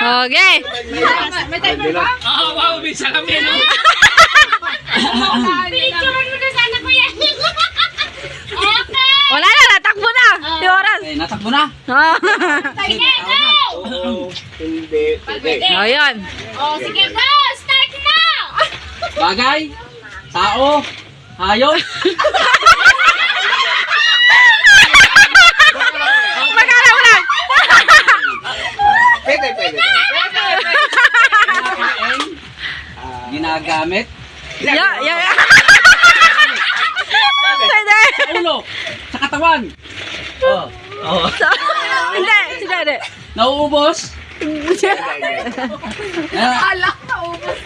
Okay. May timer ba? Oo, wow, may salamin, no? Pinicturean mo na sana ko yan. Okay. Wala na, natakbo na. Yung oras. Okay, natakbo na. Sige, go! Oo. Hindi. Pwede. Ayan. Oh, sige, go! Start now! Bagay, tao, hayop. Magkala mo lang. Pwede. Ginagamit. Yan. Pwede. Sa ulo, sa katawan. Oh. Hindi. Nauubos. Alak na ubos.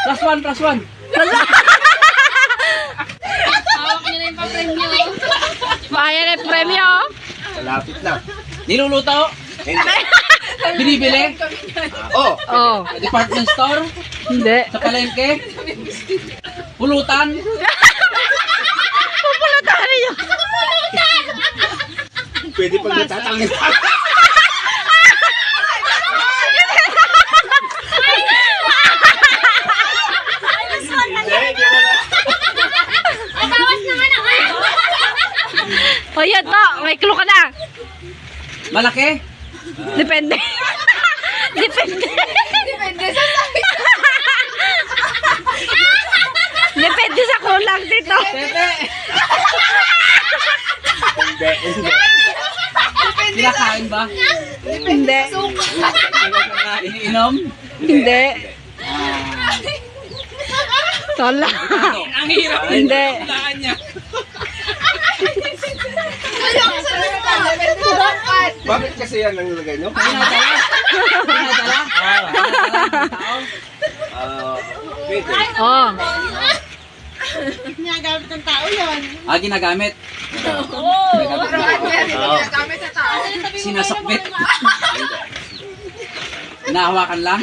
Plus one. Hawak niyo na yung pa-premyo. Bayan ang premyo. Malapit na. Niluluto. Hindi. Binibili. Oh. Oh. Department store. Hindi. Sa palengke. Pulutan. Pupulutan niyo. Pwede pag natatangin. Bawas naman ako. O yan to. May clue ka na. Malaki. Depende. Depende. Depende sa sabi. Depende sa kulang dito. Pepe. Hindi. Kinakain ba? Hindi. Iniinom? Hindi. Tala. Ang hirap. Hindi. Laan niya. Bakit kasi yan ang nilagay nyo? Pinadala? Pinadala? Tao? Pwede. Oh. Ginagamit ng tao yun. Ginagamit. Ginagamit sa tao. Sinasakbit. Nahawakan lang.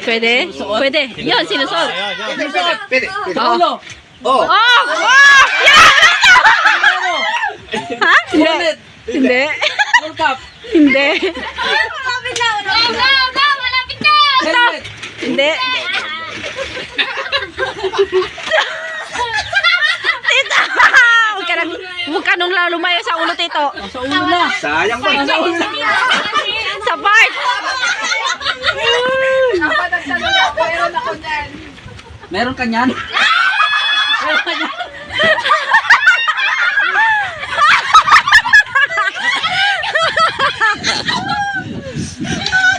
Pwede? Pwede. Yun, sinusot. Pwede. Sa ulo. Oh. Oh! Oh! Yan! Ha? Hindi. Wallet. Hindi. World Cup. Hindi. Malapit na. Go! Malapit na! Helmet. Hindi. Tito! Huwag ka nung lumayo sa ulo, Tito. Sa ulo na. Sayang ba? Sa ulo na. Sa part. Dapat nagtanong ako. Meron ako dyan. Meron ka niyan? Meron ka niyan?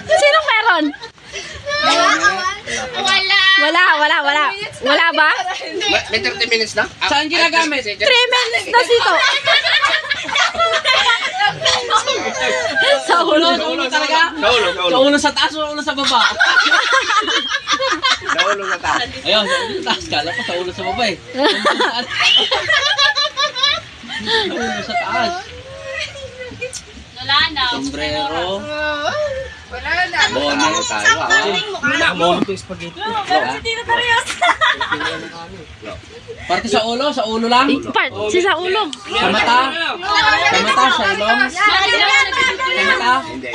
Sinong meron? Wala. Wala ba? May 30 minutes na? Saan ginagamit? 3 minutes na dito. Sa ulo. Sa ulo talaga? Sa ulo. Sa ulo sa taas o sa ulo sa baba? Sa ulo na tayo. Ayun, sa ulo sa taas. Kala ko sa ulo sa baba eh. Sa ulo sa taas. Wala na. Sombrero. Wala na. Bono tayo. Parte sa ulo lang. Part, sa ulo. Sa mata. Sa mata, sa ilong. Sa mata. Hindi.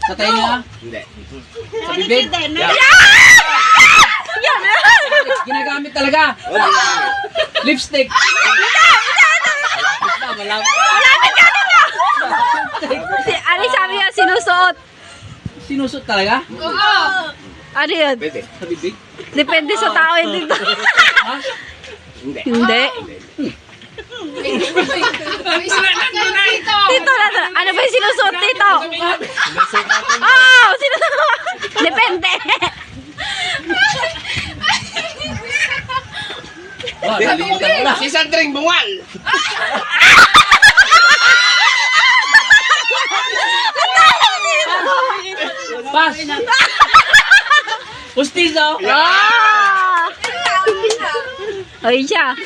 Sa tenga. Hindi. Sa bibig. Ginagamit talaga. Lipstick. Ano sabi niya, sinusuot? Sinusot talaga? Ano yun? Pwede. Sa bibig. Depende sa tao yun dito. Ha? Hindi. Hindi. Tito na to. Ano ba yung sinusuot dito? Oh, sinusuot. Depende. Oh, nalimutan ko na. Si Sandring Bungal. Pas. Pustizo. Ah! Ay siya.